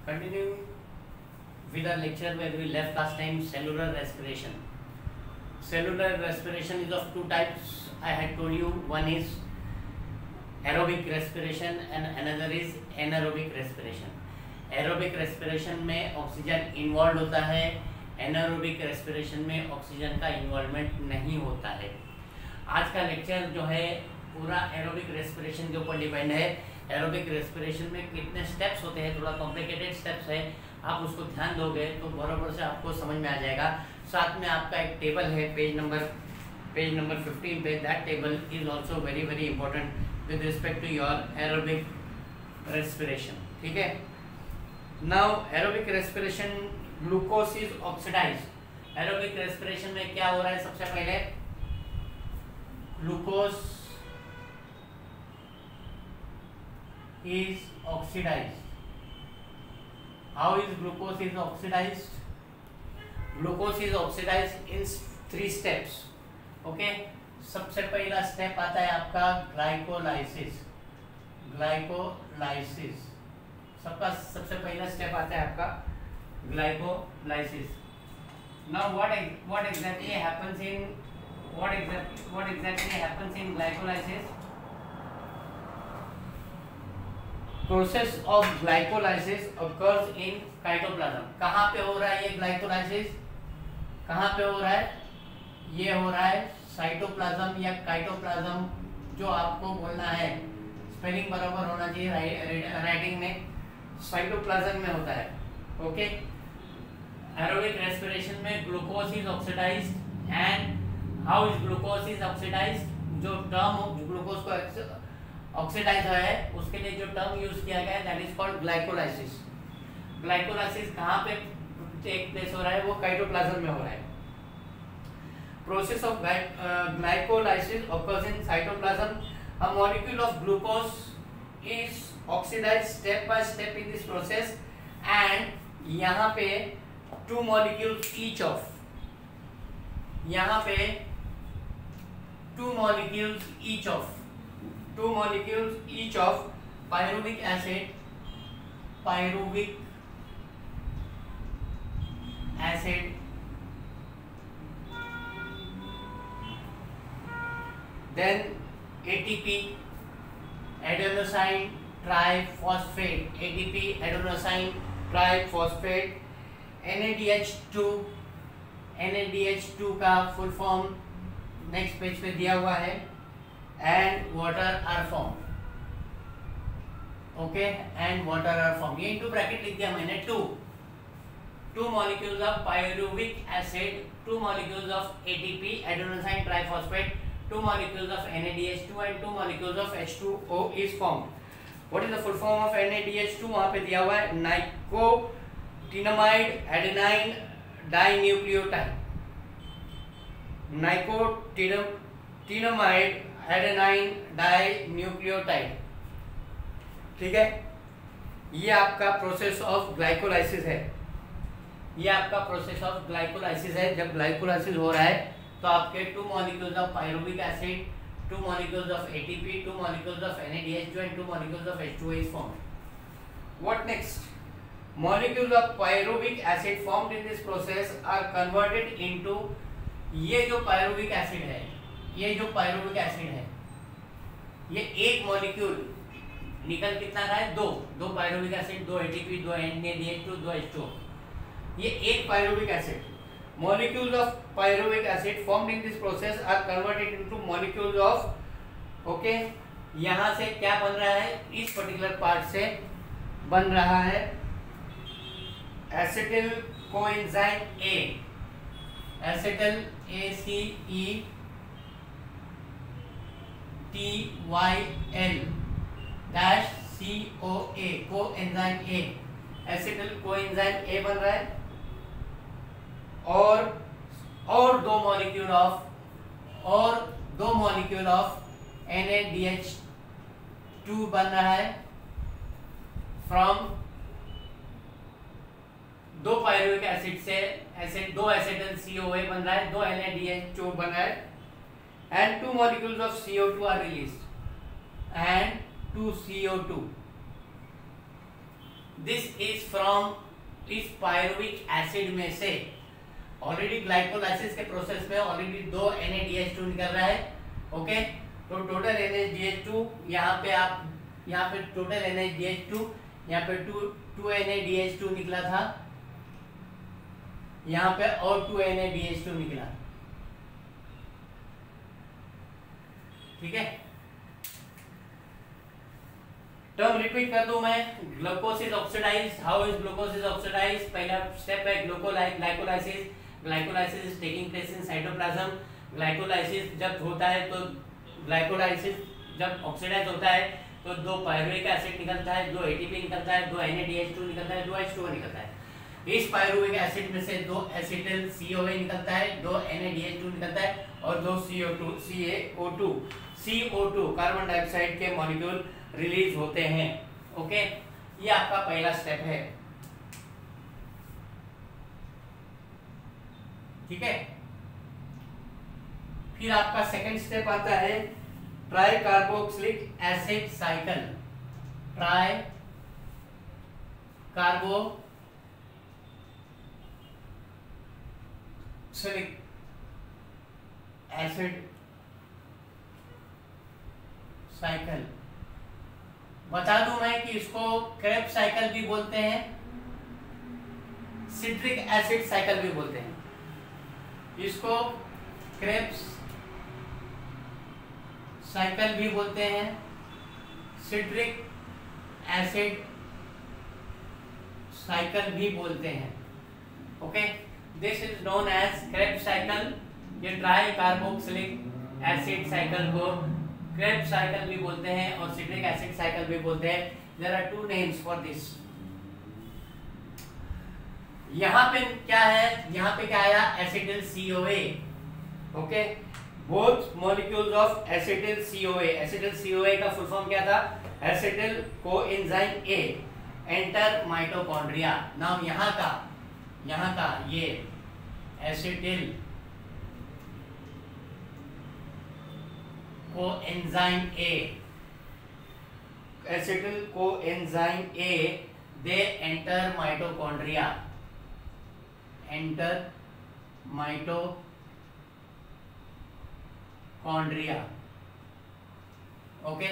Continuing with our lecture where we left last time, cellular respiration. Cellular respiration is of two types. I had told you, one is aerobic respiration and another is anaerobic respiration. Aerobic respiration में oxygen involve होता है, anaerobic respiration में oxygen का involvement नहीं होता है. आज का लेक्चर जो है पूरा एरोबिक रेस्पिरेशन के ऊपर डिपेंड है. एरोबिक रेस्पिरेशन में कितने स्टेप्स होते हैं, थोड़ा कॉम्प्लिकेटेड स्टेप्स है. आप उसको ध्यान दोगे तो बराबर से आपको समझ में आ जाएगा. साथ में आपका एक टेबल है पेज नंबर 15 पे. That table is also very very important with respect to your aerobic respiration. ठीक है. Now aerobic respiration, glucose is oxidised. Aerobic respiration में क्या हो रहा है? सबसे पहले glucose is oxidized. How is glucose is oxidized? Glucose is oxidized in 3 steps. Okay. सबसे पहला स्टेप आता है आपका ग्लाइकोलाइसिस. सबका सबसे पहला स्टेप आता है आपका glycolysis. Now what exactly happens in glycolysis? Process of glycolysis occurs in cytoplasm. कहाँ पे हो रहा है ये ग्लाइकोलाइसिस? कहाँ पे हो रहा है? ये हो रहा है साइटोप्लाज्म या काइटोप्लाज्म, जो आपको बोलना है. स्पेलिंग बराबर होना चाहिए राइटिंग में. साइटोप्लाज्म में होता है. ओके. एरोबिक रेस्पिरेशन में glucose is oxidised. And how is glucose is oxidised? जो टर्म ग्लूकोज को ऑक्सीडाइज है उसके लिए जो टर्म यूज किया गया है that is called glycolysis. Glycolysis कहाँ पे टेक प्लेस हो रहा है? वो काइटोप्लाज्म में हो रहा है. Process of glycolysis occurs in cytoplasm. A molecule of glucose is oxidized step by step in this process, and यहाँ पे two molecules each of pyruvic acid, then ATP, adenosine triphosphate, NADH2 का फुल फॉर्म नेक्स्ट पेज पे दिया हुआ है. And water are formed. Okay, and water are formed. ये into bracket लिख दिया मैंने. two molecules of pyruvic acid, 2 molecules of ATP, adenosine triphosphate, 2 molecules of NADH2 and 2 molecules of H2O is formed. What is the full form of NADH2? वहाँ पे दिया हुआ है nicotinamide adenine dinucleotide. Nicotinamide adenine dinucleotide. ठीक है. ये आपका process of glycolysis है. जब ग्लाइकोलाइसिस हो रहा है तो आपके 2 molecules of pyruvic acid, 2 molecules of ATP, 2 molecules of NADH2 and 2 molecules of H2O is formed. What next? Molecules of pyruvic acid formed in this process are converted into, ये जो pyruvic acid है, ये एक molecule निकल कितना रहा है? 2 pyruvic acid, 2 ATP, 2 NADH2, 2 H2O. ये एक pyruvic acid. Molecules of pyruvic acid formed in this process are converted into molecules of. Okay. यहाँ से क्या बन रहा है? इस पर्टिकुलर पार्ट से बन रहा है acetyl coenzyme A, acetyl ACETYL-CoA, coenzyme A, acetyl coenzyme A बन रहा है. और दो मॉलिक्यूल ऑफ NADH2 बन रहा है फ्रॉम 2 पायरुविक एसिड से 2 एसिटिल CoA बन रहा है, 2 NADH2 बन रहा है. And 2 molecules of CO2 are released, and 2 CO2. This is from इस पायरुविक एसिड में से ऑलरेडी ग्लाइकोलाइसिस के प्रोसेस में ऑलरेडी 2 NADH2 निकल रहा है। ओके, तो टोटल NADH2 यहाँ पे टोटल NADH2 यहाँ पे 2 NADH2 निकला था, यहाँ पे और 2 NADH2 निकला। ठीक है, टर्म रिपीट कर दूं मैं। Glucose is oxidised. How is glucose is oxidised? पहला स्टेप है glycolysis. Glycolysis is taking place in cytoplasm. Glycolysis जब होता है तो ग्लाइकोलाइसिस जब ऑक्सीडाइज होता है तो 2 पायरुविक एसिड निकलता है, 2 ATP निकलता है, 2 NADH2 निकलता है, 2 H2O निकलता है। इस पायरुविक एसिड में से 2 एसिटिल CoA निकलता है, 2 NADH2 निकलता है और 2 CO2 कार्बन डाइऑक्साइड के मॉलिक्यूल रिलीज होते हैं। ओके, ये आपका पहला स्टेप है। ठीक है, फिर आपका सेकंड स्टेप आता है try carboxylic acid cycle. Try carboxylic acid cycle. बता दूं मैं कि इसको क्रेब्स साइकिल भी बोलते हैं, सिट्रिक एसिड साइकिल भी बोलते हैं। इसको क्रेब्स साइकिल भी बोलते हैं, सिट्रिक एसिड साइकिल भी बोलते हैं। Okay, this is known as Krebs cycle. ये ट्राई कार्बोक्सिलिक एसिड साइकिल को क्रेब्स साइकिल भी बोलते हैं और सिट्रिक एसिड साइकिल भी बोलते हैं। There are 2 names for this. यहाँ पे क्या है? यहाँ पे क्या आया? Acetyl CoA। Okay, both molecules of acetyl CoA। Acetyl CoA का फुल फॉर्म क्या था? Acetyl coenzyme A enter mitochondria. Now यहाँ का ये acetyl coenzyme A, acetyl coenzyme A, they enter mitochondria, enter mitochondria। Okay,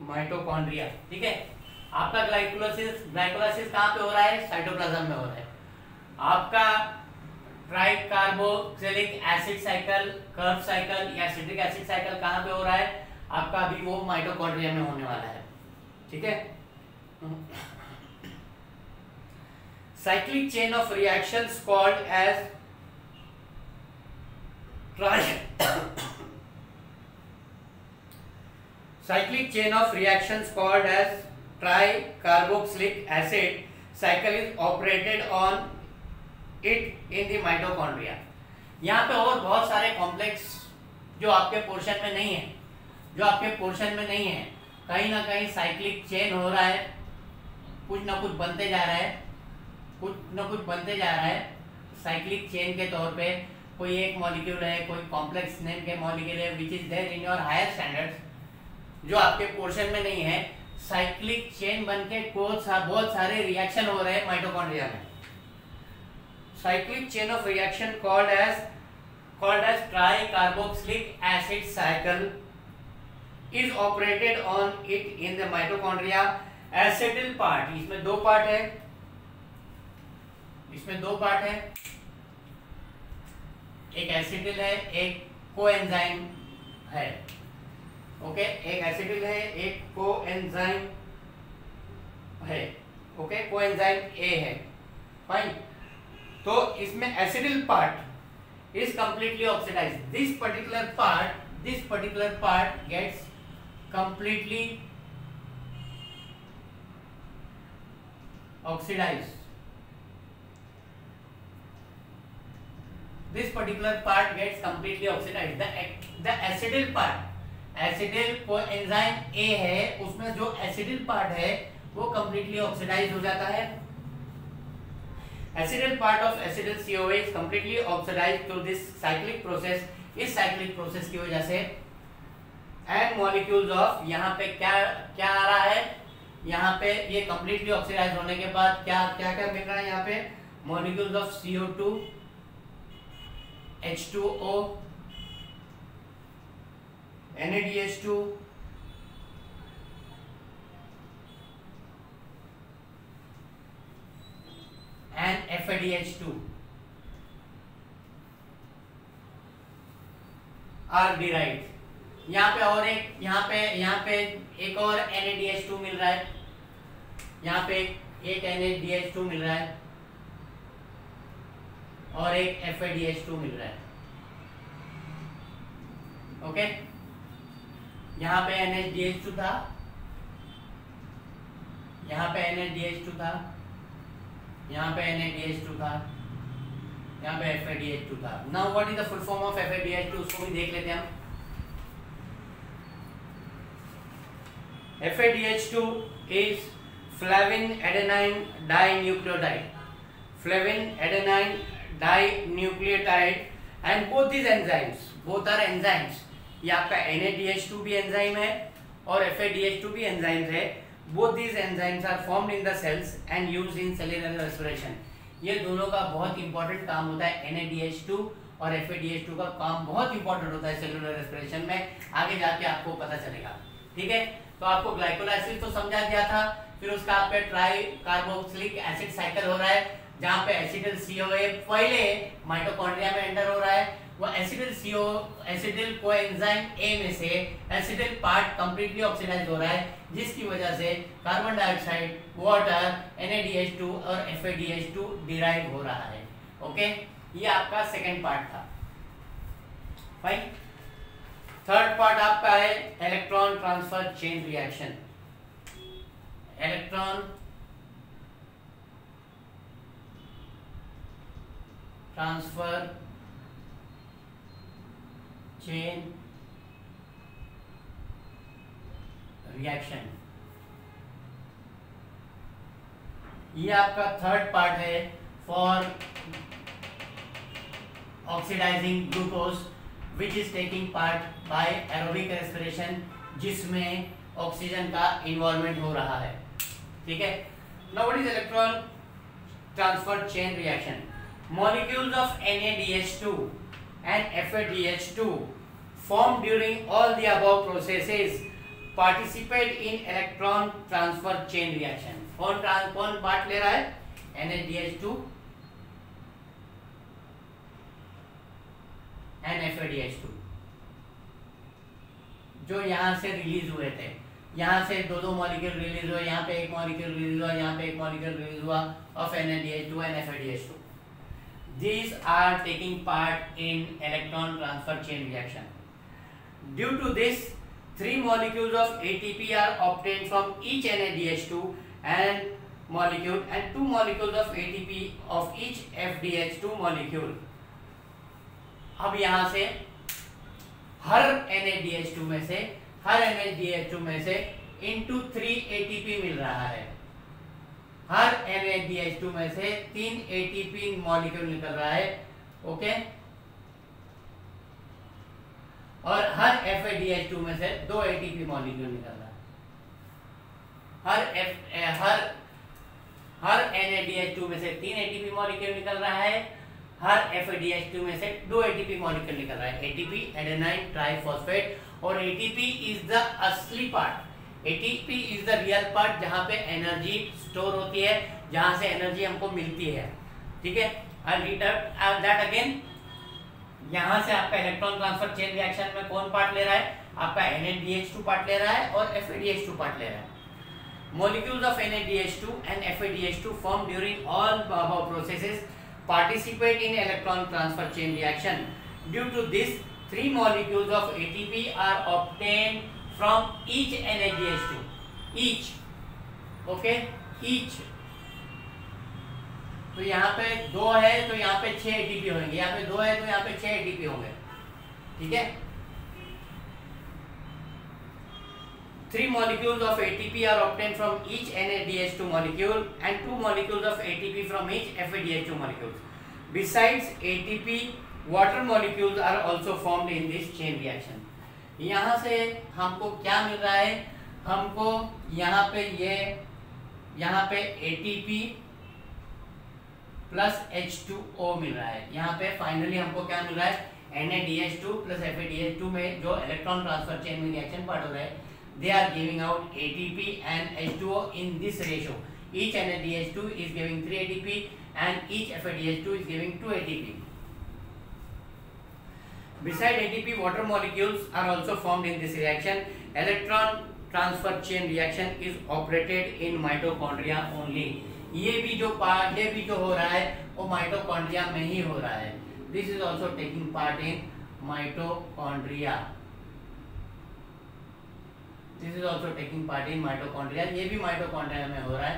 mitochondria. ठीक है, आपका glycolysis कहाँ पे हो रहा है? साइटोप्लाज्म में हो रहा है। आपका tricarboxylic acid cycle, Krebs cycle या सिट्रिक एसिड साइकिल कहाँ पे हो रहा है? आपका अभी वो माइटोकॉन्ड्रिया में होने वाला है। ठीक है, cyclic chain of reactions called as cyclic chain of reactions called as tricarboxylic acid cycle is operated on it in the mitochondria। यहाँ पे और बहुत सारे कॉम्प्लेक्स जो आपके पोर्शन में नहीं है, कहीं ना कहीं साइक्लिक चेन हो रहा है, कुछ ना कुछ बनते जा रहा है, साइक्लिक चेन के तौर पे कोई एक मॉलिक्यूल है, कोई कॉम्प्लेक्स नेम के मॉलिक्यूल है which is there in your higher standards, जो आपके पोर्शन में नहीं है। साइक्लिक चेन बनके बहुत सारे रिएक्शन हो रहे हैं माइटोकॉन्ड्रिया में। Cyclic chain of reaction called as tricarboxylic acid cycle is operated on it in the mitochondria। Acetyl part, इसमें दो पार्ट है, एक एसिटिल है, एक कोएंजाइम है। ओके, एक एसिटिल है, एक कोएंजाइम है। ओके, कोएंजाइम ए है। फाइन, तो इसमें acetyl part is completely oxidized। this particular part gets completely oxidized। The acidyl part, acetyl coenzyme A है, उसमें जो एसिडिल पार्ट है वो completely oxidized हो जाता है। Acetyl part of acetyl CoA is completely oxidized through this cyclic process। इस cyclic process की वजह से एंड मॉलिक्यूल्स ऑफ, यहाँ पे क्या आ रहा है? यहाँ पे ये कंप्लीटली ऑक्सीडाइज होने के बाद क्या क्या क्या मिल रहा है यहाँ पे, molecules of CO2, H2O, NADH2, and FADH2 are derived। यहाँ पे और एक यहाँ पे एक और NADH2 मिल रहा है, यहाँ पे एक NADH2 मिल रहा है और एक FADH2 मिल रहा है। ओके, यहाँ पे NADH2 था, यहाँ पे NADH2 था, यहाँ पे NADH2 था, यहाँ पे FADH2 था। Now what is the full form of FADH2, उसको भी देख लेते हैं हम। FADH2 is flavin adenine dinucleotide, flavin adenine dinucleotide, and both these are enzymes। ये आपका NADH2 भी एंजाइम है और FADH2 भी एंजाइम है। Both these enzymes are formed in the cells and used in cellular respiration। ये दोनों का बहुत इंपॉर्टेंट काम होता है। NADH2 और FADH2 का काम बहुत इंपॉर्टेंट होता है सेलुलर रेस्पिरेशन में, आगे जाके आपको पता चलेगा। ठीक है, तो आपको ग्लाइकोलाइसिस तो समझा दिया था, फिर उसका आपका ट्राई कार्बोक्सिलिक एसिड साइकिल हो रहा है, जहाँ पे एसिटिल CoA पहले माइटोकॉन्ड्रिया में एंटर हो रहा है। वो एसिटिल कोएंजाइम A में से एसिटिल पार्ट कंप्लीटली ऑक्सीडाइज हो रहा है, जिसकी वजह से कार्बन डाइऑक्साइड, वाटर, NADH2 और FADH2 डिराइव हो रहा है। ओके, ये आपका सेकंड पार्ट था। फाइन, थर्ड पार्ट आपका है electron transfer chain reaction. Electron transfer chain reaction, ये आपका थर्ड पार्ट है for oxidising glucose which is taking part by aerobic respiration, जिसमें ऑक्सीजन का इन्वॉल्वमेंट हो रहा है। ठीक है, now what is electron transfer chain reaction? Molecules of NADH2 and FADH2 formed during all the above processes participate in electron transfer chain reaction। कौन part ले रहा है? NADH2 and FADH2, जो यहाँ से रिलीज हुए थे। यहाँ से दो मॉलिक्यूल रिलीज हुए, यहाँ पे एक मॉलिक्यूल रिलीज हुआ, यहाँ पे एक मॉलिक्यूल रिलीज हुआ of NADH2 and FADH2। These are taking part in electron transfer chain reaction. Due to this, 3 molecules of ATP are obtained from each NADH2 and molecule and 2 molecules of ATP of each FDH2 molecule। अब यहाँ से हर NADH2 में से into 3 ATP मिल रहा है। हर NADH2 में से 3 ATP molecule निकल रहा है। ओके, और हर FADH2 में से 2 ATP मॉलिक्यूल निकल रहा है। हर NADH2 में से 3 ATP मॉलिक्यूल निकल रहा है, हर FADH2 में से 2 ATP मॉलिक्यूल निकल रहा है। ATP एडेनाइन ट्राइफॉस्फेट, और ATP इज द असली part, ATP is the real part, जहां पे एनर्जी स्टोर होती है, जहां से एनर्जी हमको मिलती है। ठीक है, आई रीड दैट अगेन। यहां से आपका इलेक्ट्रॉन ट्रांसफर चेन रिएक्शन में कौन पार्ट ले रहा है? आपका NADH2 पार्ट ले रहा है और FADH2 पार्ट ले रहा है। Molecules of NADH2 and FADH2 formed during all above processes participate in electron transfer chain reaction. Due to this, 3 molecules of ATP are obtained from each NADH2. Each, okay, each। तो यहाँ पे 2 है तो यहाँ पे 6 ATP होंगे, यहाँ पे 2 है तो यहाँ पे 6 ATP होंगे। ठीक है, 3 molecules of ATP are obtained from each NADH2 molecule and 2 molecules of ATP from each FADH2 molecule. Besides ATP, water molecules are also formed in this chain reaction. यहाँ से हमको क्या मिल रहा है? हमको यहाँ पे यहाँ पे ATP प्लस H2O मिल रहा है। यहाँ पे फाइनली हमको क्या मिल रहा है, NaDH2 प्लस FADH2 में जो इलेक्ट्रॉन ट्रांसफर चेन में रिएक्शन पार्ट हो रहा है, they are giving out ATP and H2O in this ratio. Each NaDH2 is giving 3 ATP and each FADH2 is giving 2 ATP. Beside ATP, water molecules are also formed in this reaction. Electron transfer chain reaction is operated in mitochondria only. ये भी जो हो रहा है वो mitochondria में ही हो रहा है. This is also taking part in mitochondria. This is also taking part in mitochondria. ये भी माइटोकॉन्ड्रिया में हो रहा है.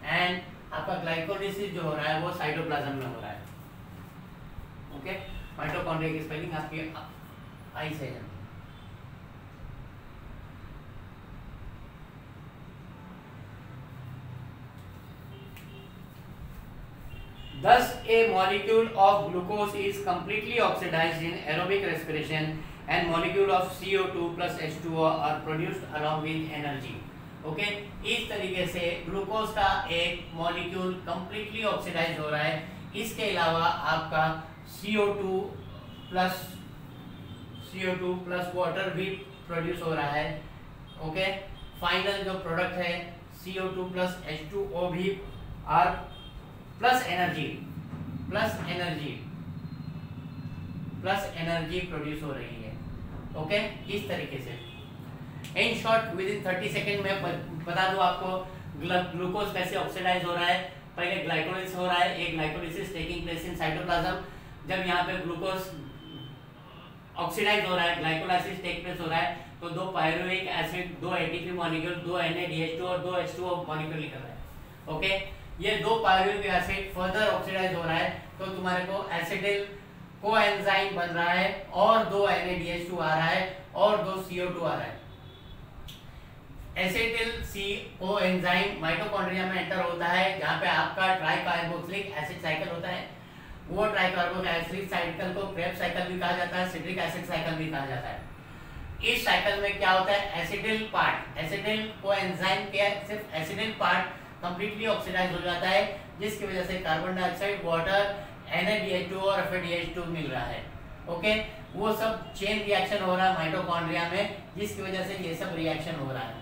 एंड आपका ग्लाइकोलिसिस जो हो रहा है वो साइटोप्लाज्म में हो रहा है. ओके, माइटोकॉन्ड्रिया की स्पेलिंग आपकी आई से है. Thus, a molecule of glucose is completely oxidized in aerobic respiration, and molecule of CO2 plus H2O are produced along with energy. Okay, इस तरीके से ग्लूकोज का एक मॉलिक्यूल completely ऑक्सीडाइज हो रहा है. इसके अलावा आपका CO2 प्लस वाटर भी प्रोड्यूस हो रहा है. ओके, फाइनल जो प्रोडक्ट है CO2 प्लस H2O भी आर प्लस एनर्जी प्रोड्यूस हो रही है. ओके, इस तरीके से in short with in 30 second में बता दूं आपको ग्लूकोज कैसे ऑक्सीडाइज हो रहा है. पहले ग्लाइकोलिसिस हो रहा है, एक glycolysis taking place in cytoplasm. जब यहाँ पे ग्लूकोज ऑक्सीडाइज हो रहा है, ग्लाइकोलाइसिस टेक प्लेस हो रहा है, तो 2 pyruvic acid, 2 ATP molecule, 2 NaDH2 और 2 H2O मॉलिक्यूल निकल रहा है. ओके, ये 2 पायरुविक एसिड फर्दर ऑक्सीडाइज हो रहा है, तो तुम्हारे को एसिटिल कोएंजाइम बन रहा है और 2 NaDH2 आ रहा है और 2 CO2 आ रहा है. एसिटिल कोएंजाइम माइटोकॉन्ड्रिया में एंटर होता है, जहां पे आपका ट्राइकार्बोक्सिलिक एसिड साइकिल होता है. वो ट्राइकार्बोक्सिलिक साइकिल को क्रेब्स साइकिल भी कहा जाता है, सिट्रिक एसिड साइकिल भी कहा जाता है. इस साइकिल में क्या होता है, एसिटिल कोएंजाइम के सिर्फ एसिटिल पार्ट कंप्लीटली ऑक्सीडाइज हो जाता है, जिसकी वजह से कार्बन डाइऑक्साइड, वाटर, NaDH2 और FADH2 मिल रहा है. ओके, वो सब चेन रिएक्शन हो रहा है माइटोकॉन्ड्रिया में, जिसकी वजह से ये सब रिएक्शन हो रहा है.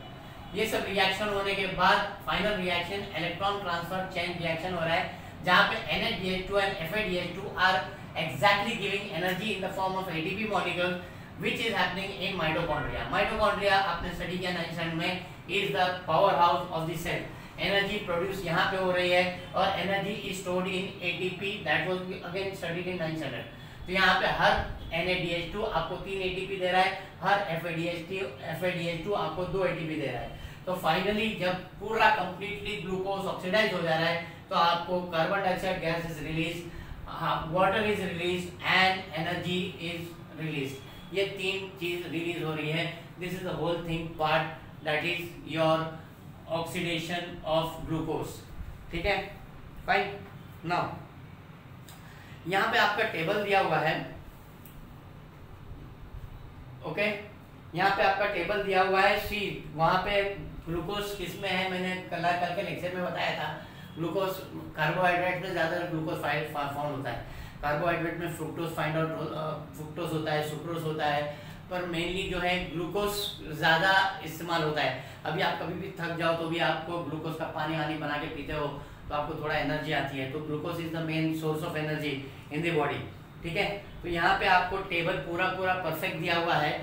ये सब रिएक्शन होने के बाद final reaction electron transfer chain reaction हो रहा है, जहां पे NaDH2 and FADH2 are exactly giving energy in the form of ATP molecule which is happening in mitochondria. Mitochondria आपने स्टडी किया 9th स्टैंडर्ड में, is the powerhouse of the cell. Energy produce यहाँ पे हो रही है और energy is stored in ATP, that was again studied in 9th standard. तो यहाँ पे हर NaDH2 आपको 3 ATP दे रहा है, हर FADH2 आपको 2 ATP दे रहा है. तो फाइनली जब पूरा कंप्लीटली ग्लूकोज ऑक्सीडाइज हो जा रहा है, तो आपको carbon dioxide gas is release, water is release and energy is release. ये 3 चीज रिलीज हो रही है. This is the whole thing part, that is your oxidation of glucose. ठीक है, फाइन. नाउ यहाँ पे आपका टेबल दिया हुआ है. ओके, यहाँ पे आपका टेबल दिया हुआ है. सी वहाँ पे ग्लूकोज किस में है, मैंने कल के लेक्चर में बताया था. ग्लूकोज कार्बोहाइड्रेट में ज़्यादा ग्लूकोज फाउंड होता है. कार्बोहाइड्रेट में फ्रुक्टोज फाइंड आउट फ्रुक्टोज होता है, सुक्रोज होता है, पर मेनली जो है ग्लूकोज ज़्यादा इस्तेमाल होता है. अभी आप कभी भी थक जाओ तो भी आपको ग्लूकोज का पानी वानी बना के पीते हो तो आपको थोड़ा एनर्जी आती है. तो glucose is the main source of energy in the body. ठीक है, तो यहाँ पे आपको टेबल पूरा परफेक्ट दिया हुआ है.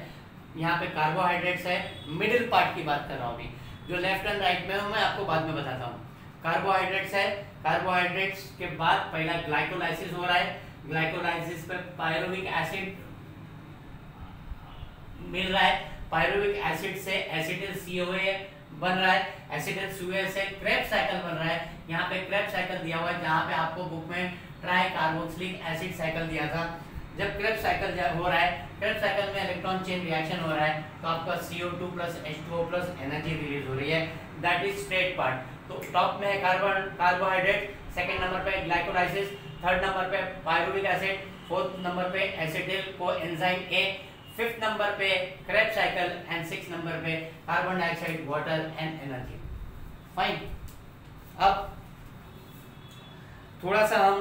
यहाँ पे कार्बोहाइड्रेट्स है, मिडिल पार्ट की बात कर रहा हूँ अभी, जो लेफ्ट एंड राइट में हूँ मैं आपको बाद में बताता हूँ. कार्बोहाइड्रेट्स है, कार्बोहाइड्रेट्स के बाद पहला ग्लाइकोलाइसिस हो रहा है. ग्लाइकोलाइसिस पे पायरुविक एसिड मिल रहा है, पायरुविक एसिड से एसिटिल CoA बन रहा है, एसिटिल CoA से क्रेब्स साइकिल बन रहा है. यहाँ पे क्रेब्स साइकिल दिया हुआ है, जहाँ पे आपको बुक में ट्राई कार्बोक्सिलिक एसिड साइकिल दिया था. जब क्रेब्स साइकिल हो रहा है, क्रेब्स साइकिल में इलेक्ट्रॉन चेन रिएक्शन हो रहा है, तो आपका CO2 plus H2O plus energy release हो रही है. That is straight part. तो टॉप में है कार्बोहाइड्रेट, सेकंड नंबर पे ग्लाइकोलाइसिस, थर्ड नंबर पे पायरुविक एसिड, फोर्थ नंबर पे acetyl coenzyme A, 5th number पे Krebs cycle and 6th number पे carbon dioxide, water and energy. Fine. अब थोड़ा सा हम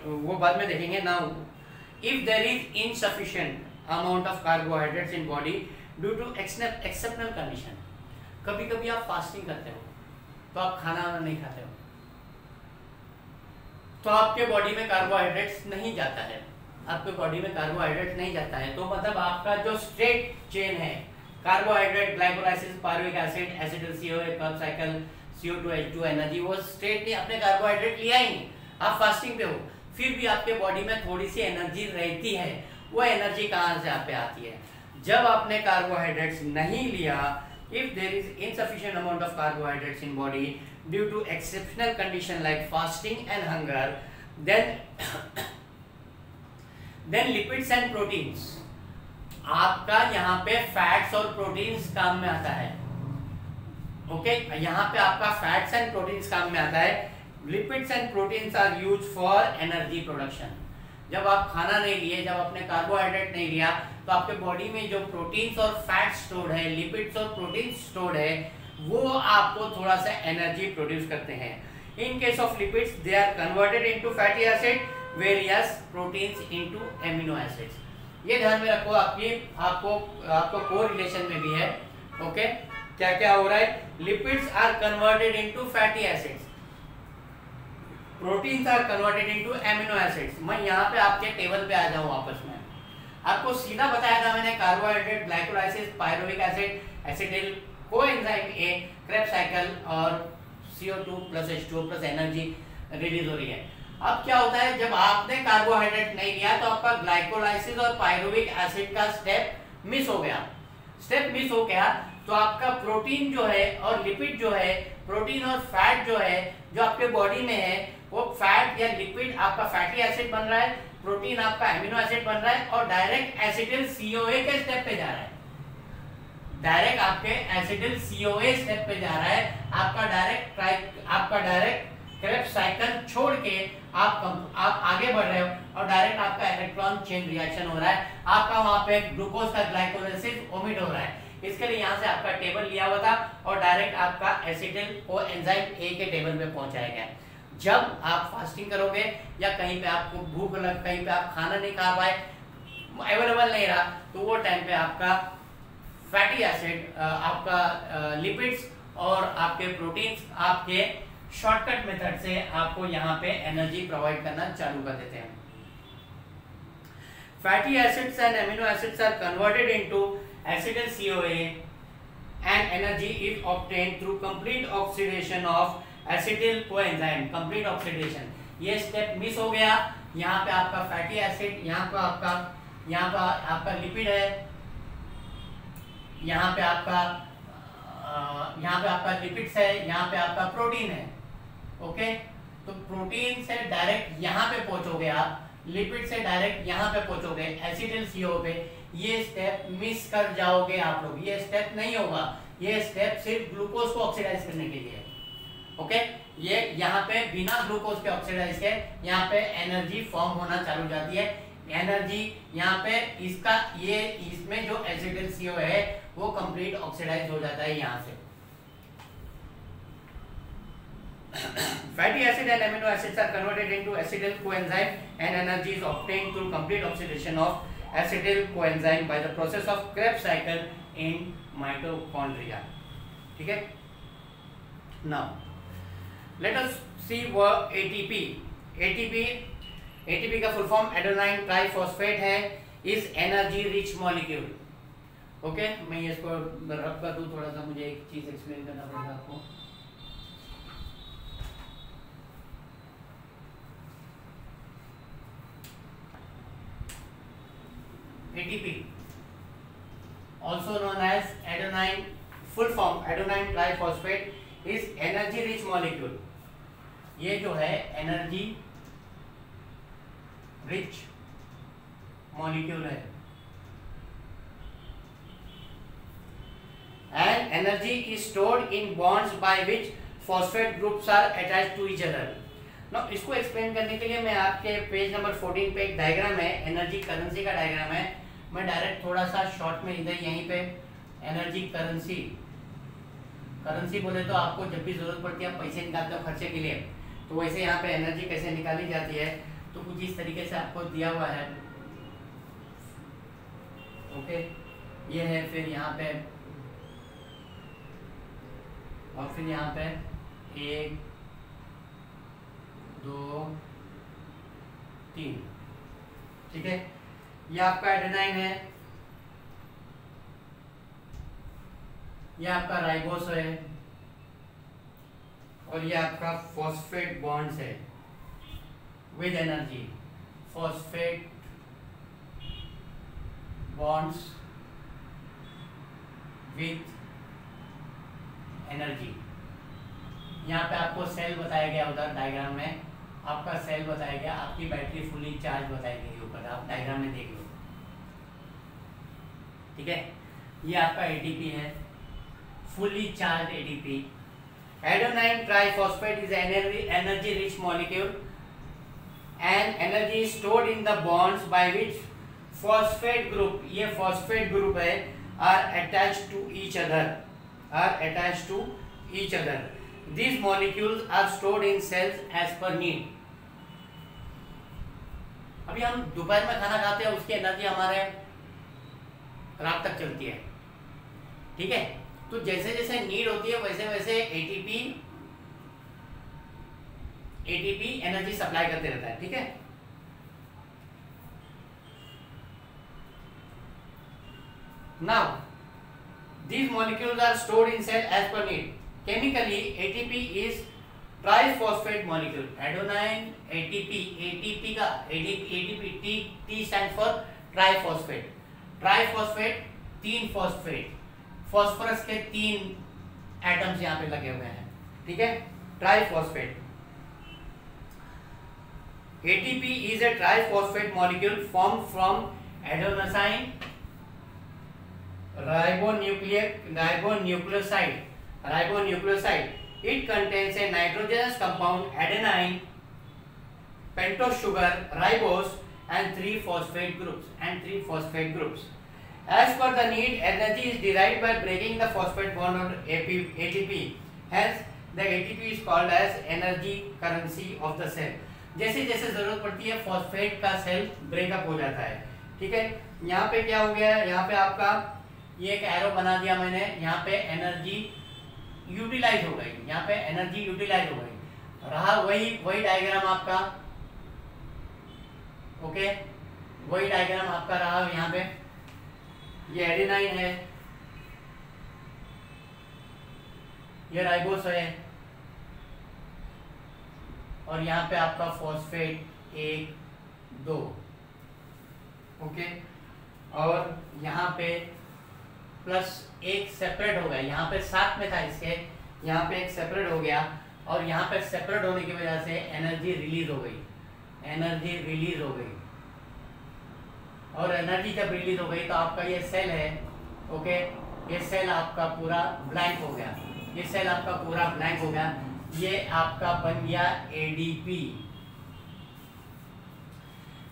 वो बाद में देखेंगे। Now if there is insufficient amount of carbohydrates in body due to exceptional condition, कभी कभी आप फास्टिंग करते हो तो आप खाना नहीं खाते हो, तो आपके बॉडी में कार्बोहाइड्रेट्स नहीं जाता है, आपके बॉडी में कार्बोहाइड्रेट नहीं जाता है, तो मतलब आपका जो स्ट्रेट चेन है carbohydrate, glycolysis, pyruvic acid, acetyl CoA, Krebs cycle, CO2 H2 energy, वो स्ट्रेट ने अपने कार्बोहाइड्रेट लिया ही नहीं। आप फास्टिंग पे हो फिर भी आपके बॉडी में थोड़ी सी एनर्जी रहती है। वो एनर्जी कहाँ से आप पे आती है? जब आपने कार्बोहाइड्रेट्स नहीं लिया, if there is insufficient amount of carbohydrates in body due to exceptional condition like fasting and hunger, then lipids and proteins, आपका यहाँ पे फैट्स और प्रोटीन्स काम में आता है। ओके, यहाँ पे आपका फैट्स एंड प्रोटीन्स काम में आता है। Lipids and proteins are used for energy production. जब आप खाना नहीं लिए, जब आपने कार्बोहाइड्रेट नहीं लिया, तो आपके बॉडी में जो प्रोटीन्स और फैट स्टोर्ड है, लिपिड्स और प्रोटीन्स स्टोर्ड है, वो आपको थोड़ा सा एनर्जी प्रोड्यूस करते हैं। In case of lipids they are converted into fatty acid, various proteins into amino acids. ये ध्यान में रखो, आपको कोरिलेशन में भी है। ओके, क्या क्या हो रहा है? Lipids are converted into fatty acids, proteins are converted into amino acids. मैं यहाँ पे आपके टेबल पे आ जाऊँ वापस में, आपको सीधा बताया था मैंने, carbohydrate, glycolysis, pyruvic acid, acetyl coenzyme A, Krebs cycle और CO2 + H2O + एनर्जी रिलीज हो रही है। अब क्या होता है, जब आपने कार्बोहाइड्रेट नहीं लिया तो आपका ग्लाइकोलाइसिस और पायरुविक एसिड का स्टेप मिस हो गया। स्टेप मिस हो गया तो आपका प्रोटीन जो है और लिपिड जो है, प्रोटीन और फैट जो है जो आपके बॉडी में है, वो फैट या लिपिड आपका फैटी एसिड बन रहा है, प्रोटीन आपका एमिनो एसिड बन रहा है और डायरेक्ट एसिटिल CoA के स्टेप पे जा रहा है। डायरेक्ट आपके एसिटिल CoA स्टेप पे जा रहा है। आपका डायरेक्ट क्रेब्स साइकिल छोड़ के आप आगे बढ़ रहे हो और डायरेक्ट आपका इलेक्ट्रॉन चेन रिएक्शन हो रहा है। आपका वहां पे ग्लूकोज का ग्लाइकोलाइसिस ओमिट हो रहा है। इसके लिए यहाँ से आपका टेबल लिया हुआ था और डायरेक्ट आपका एसिटिल कोएंजाइम A के टेबल पे पहुंचाया गया। जब आप फास्टिंग करोगे या कहीं पे आपको भूख लग, कहीं पे आप खाना नहीं खा पाए, अवेलेबल नहीं रहा, तो वो टाइम पे आपका फैटी एसिड, आपका लिपिड्स और आपके प्रोटीन्स आपके शॉर्टकट मेथड से आपको यहाँ पे एनर्जी प्रोवाइड करना चालू कर देते हैं। Fatty acids and amino acids are converted into acetyl CoA and energy is obtained through complete oxidation of acetyl coenzyme. Complete oxidation, ये स्टेप मिस हो गया। यहाँ पे आपका फैटी एसिड, यहाँ पे आपका लिपिड है, यहाँ पे आपका लिपिड्स है, यहाँ पे आपका प्रोटीन है। ओके, तो प्रोटीन से डायरेक्ट यहाँ पे पहुंचोगे आप, लिपिड से डायरेक्ट यहाँ पे पहुंचोगे एसिटिल CoA पे। ये स्टेप मिस कर जाओगे आप लोग, ये स्टेप नहीं होगा। ये स्टेप सिर्फ ग्लूकोज को ऑक्सीडाइज करने के लिए। ओके, ये यहाँ पे बिना ग्लूकोज के ऑक्सीडाइज के यहाँ पे एनर्जी फॉर्म होना चालू हो जाती है। एनर्जी यहाँ पे इसमें जो एसिटिल CoA है वो कंप्लीट ऑक्सीडाइज हो जाता है यहाँ से। Fatty acid and amino acids are converted into acetyl coenzyme and energy is obtained through complete oxidation of acetyl coenzyme by the process of Krebs cycle in mitochondria. ठीक है? Now let us see what ATP का full form adenine triphosphate है, is energy rich molecule. Okay, मैं इसको रब कर दूं, थोड़ा सा मुझे एक चीज एक्सप्लेन करना पड़ेगा आपको। ATP also known as adenine, full form adenine triphosphate is energy rich molecule। ये जो है एनर्जी रिच मॉलिक्यूल है and energy is stored in bonds by which phosphate groups are attached to each other। Now इसको explain करने के लिए मैं आपके पेज नंबर 14 पे एक डायग्राम है, एनर्जी करेंसी का डायग्राम है। मैं डायरेक्ट थोड़ा सा शॉर्ट में इधर यहीं पे एनर्जी करेंसी बोले तो आपको जब भी जरूरत पड़ती है आप पैसे निकालते हो खर्चे के लिए, तो वैसे यहाँ पे एनर्जी कैसे निकाली जाती है तो कुछ इस तरीके से आपको दिया हुआ है। ओके, ये है, फिर यहाँ पे और फिर यहाँ पे 1 2 3, ठीक है। ये आपका एडेनाइन है, ये आपका राइबोस है और ये आपका फॉस्फेट बॉन्ड्स है with energy, phosphate bonds with energy. यहाँ पे आपको सेल बताया गया, उधर डायग्राम में आपका सेल बताया गया, आपकी बैटरी फुली चार्ज बताई गई ऊपर, आप डायग्राम में देख लो, ठीक है। ये आपका एटीपी है, fully charge ATP. Adenine triphosphate is energy rich molecule and energy stored in the bonds by which phosphate group, ये फॉस्फेट ग्रुप है, are attached to each other. These molecules are stored in cells as per need. अभी हम दोपहर में खाना खाते हैं, उसकी एनर्जी हमारे रात तक चलती है, ठीक है। तो जैसे जैसे नीड होती है वैसे वैसे एटीपी एनर्जी सप्लाई करते रहता है, ठीक है। Now these molecules are stored in cell as per need. Chemically, ATP is triphosphate molecule. Adenine ATP का ATP T stands for triphosphate. Triphosphate 3 phosphate, phosphorus के 3 एटम्स यहाँ पे लगे हुए हैं, ठीक है, triphosphate. ATP is a triphosphate molecule formed from adenosine ribonucleoside. It contains a nitrogenous compound adenine, pentose sugar, ribose, and 3 phosphate groups. As per the need, energy is derived by breaking the phosphate bond on ATP. Hence, the ATP is called as energy currency of the cell. जैसे जैसे जरूरत पड़ती है phosphate का cell breakup हो जाता है, ठीक है। यहाँ पे क्या हो गया है, यहाँ पे आपका ये एक एरो बना दिया मैंने, यहाँ पे एनर्जी यूटिलाइज हो गई, यहाँ पे एनर्जी यूटिलाइज हो गई, रहा वही डायग्राम आपका, ओके, वही डायग्राम आपका रहा। यहाँ पे ये एडेनाइन है, ये राइबोस है और यहाँ पे आपका फॉस्फेट 1 2, ओके, और यहाँ पे प्लस एक सेपरेट हो गया, यहाँ पे साथ में था इसके, यहाँ पे एक सेपरेट हो गया और यहाँ पे सेपरेट होने की वजह से एनर्जी रिलीज हो गई, और एनर्जी जब रिलीज हो गई तो आपका ये सेल है, ओके, ये सेल आपका पूरा ब्लैंक हो गया, ये आपका बन गया एडीपी।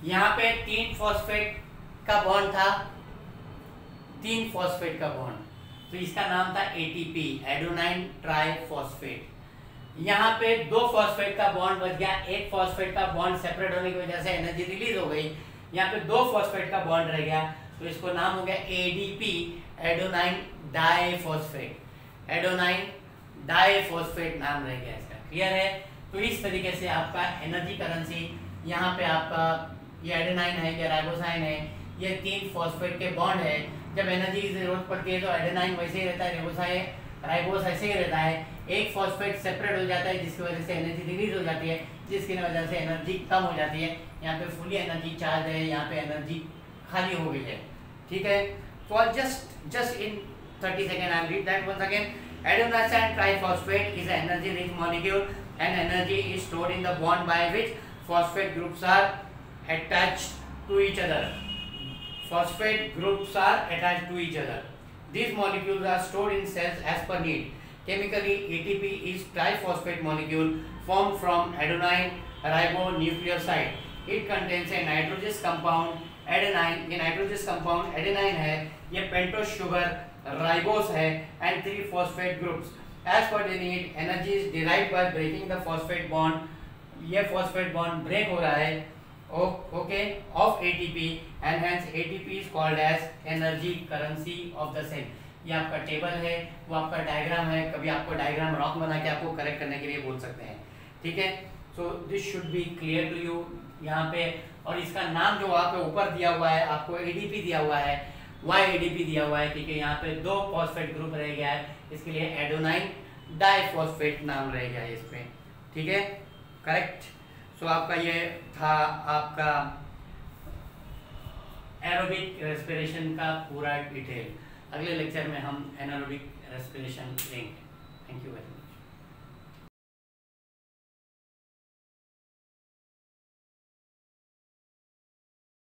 यहाँ पे 3 फॉस्फेट का बॉन्ड था, 3 फॉस्फेट का बॉन्ड, तो इसका नाम था एटीपी, एडेनाइन ट्राइफॉस्फेट। यहाँ पे 2 फॉस्फेट का बॉन्ड बच गया, 1 फॉस्फेट का बॉन्ड सेपरेट होने की वजह से एनर्जी रिलीज हो गई, यहाँ पे 2 फॉस्फेट का बॉन्ड रह गया, तो इसको नाम हो गया एडीपी, एडेनाइन डाइफॉस्फेट नाम रह गया इसका, क्लियर है। तो इस तरीके से आपका एनर्जी करेंसी, यहाँ पे आपका ये एडेनाइन है, ये राइबोसाइन है, ये 3 फॉस्फेट के बॉन्ड है, जब एनर्जी की जरूरत पड़ती है तो एडेनाइन वैसे ही रहता है, राइबोस ऐसे ही रहता है, एक फॉस्फेट सेपरेट हो जाता है जिसकी वजह से एनर्जी रिलीज हो जाती है, जिसकी वजह से एनर्जी कम हो जाती है। यहाँ पे फुली एनर्जी चार्ज है, यहाँ पे एनर्जी खाली हो गई है, ठीक है। तो just in 30 second I read that once again. Adenosine triphosphate is an energy rich molecule and energy is stored in the bond by which phosphate groups are attached to each other. These molecules are stored in cells as per need. Chemically, ATP is triphosphate molecule formed from adenine ribonucleoside. It contains a nitrogenous compound adenine. ये nitrogenous compound adenine है, ये pentose sugar ribose है and 3 phosphate groups. As per the need energy is derived by breaking the phosphate bond. ये phosphate bond break हो रहा है okay of ATP and hence ATP is called as energy currency of the cell. ये आपका table है, वो आपका diagram है, कभी आपको डायग्राम रॉन्ग बना के आपको करेक्ट करने के लिए बोल सकते हैं, ठीक है। So this should be clear to you यहाँ पे। और इसका नाम जो वहाँ पे ऊपर दिया हुआ है आपको एडीपी दिया हुआ है, वाई एडीपी दिया हुआ है क्योंकि यहाँ पे 2 फॉस्फेट ग्रुप रह गया है, इसके लिए एडोनाइन डाइफॉस्फेट नाम रह गया है इसमें, ठीक है, करेक्ट। सो आपका ये था आपका एरोबिक रेस्पिरेशन का पूरा डिटेल। अगले लेक्चर में हम एनारोबिक रेस्पिरेशन लेंगे। Thank you very much.